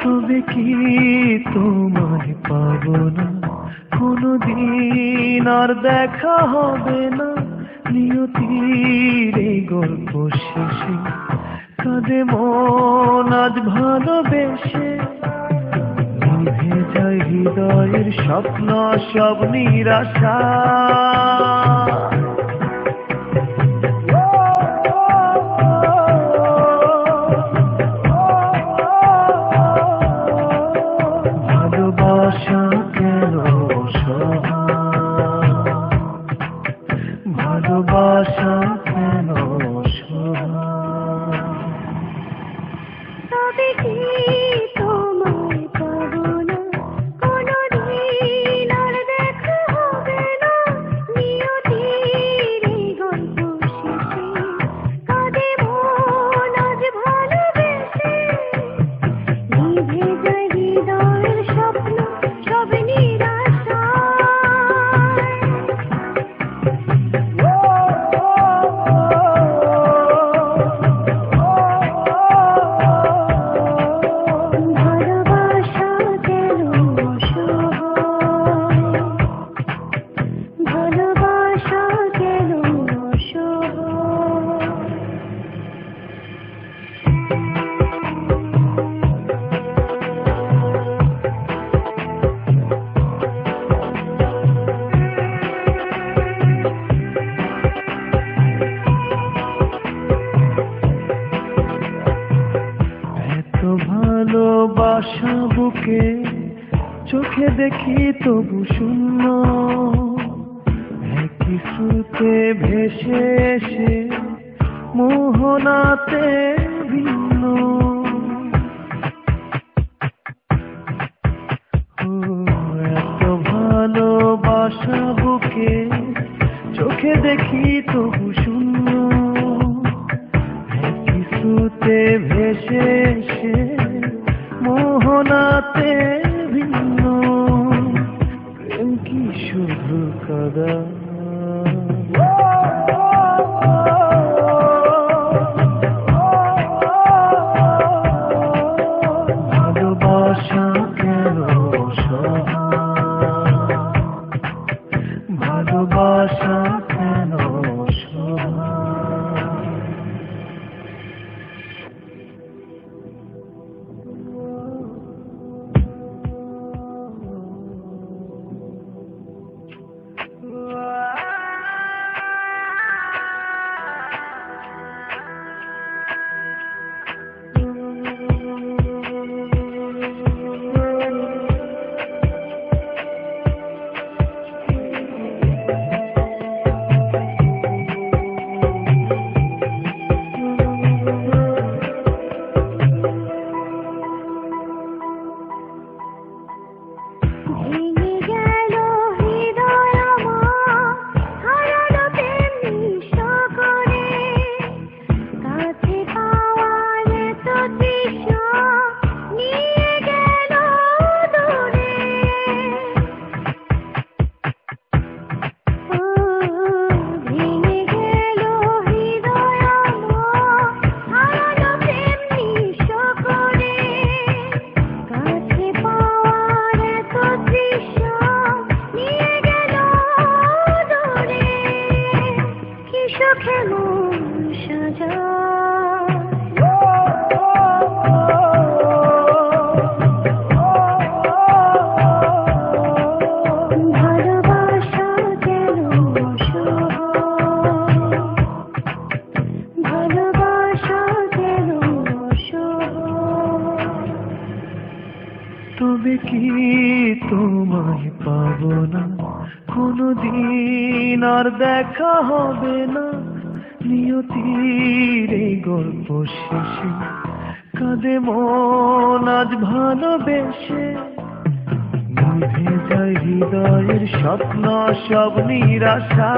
তবে কি তোমায় পাবো না, কোনদিন আর দেখা হবে না। নিয়তির এই গল্প শেষে কাঁদে মন আজ ভালোবেসে। নিভে যায় হৃদয়ের স্বপ্ন সব নিরাশা। ভালোবাসা কেন অসহায়, ভালোবাসা কেন অসহায়। তবে কি তোমায় পাবো না, কোনদিন আর দেখা হবে না। নিয়তির এই গল্প শেষে কাঁদে মন আজ ভালোবেসে। নিভে যায় হৃদয়ের স্বপ্ন সব নিরাশা। ভালোবাসা কেন অসহায়, ভালোবাসা কেন অসহায়। এত ভালোবাসা বুকে চোখে দেখি তবু শূন্য। একই স্রোতে ভেসে এসে মোহনাতে ভিন্ন। ও এত ভালোবাসা বুকে চোখে দেখি তবু শূন্য। একই স্রোতে ভেসে এসে মোহনাতে ভিন্ন। প্রেম কি শুধু কাদা, ভালোবাসা কেন অসহায়, ভালোবাসা কেন অসহায়। ভেঙে গেল হৃদয় আমার, হারালো প্রেম নিঃস্ব করে। কাছে পাওয়ার এত তৃষ্ণা নিয়ে গেল দূরে। ও ভেঙে গেল হৃদয় আমার, হারালো প্রেম নিঃস্ব করে। কাছে পাওয়ার এত তৃষ্ণা নিয়ে গেল দূরে। কি সুখে মন সাজায়, ভালোবাসা কেন অসহায়, ভালোবাসা কেন অসহায়। তবে কি তোমায় পাবো না, কোনদিন আর দেখা হবে না। নিয়তির এই গল্প শেষে কাঁদে মন আজ ভালোবেসে, নিভে যায় হৃদয়ের স্বপ্ন সব নিরাশা।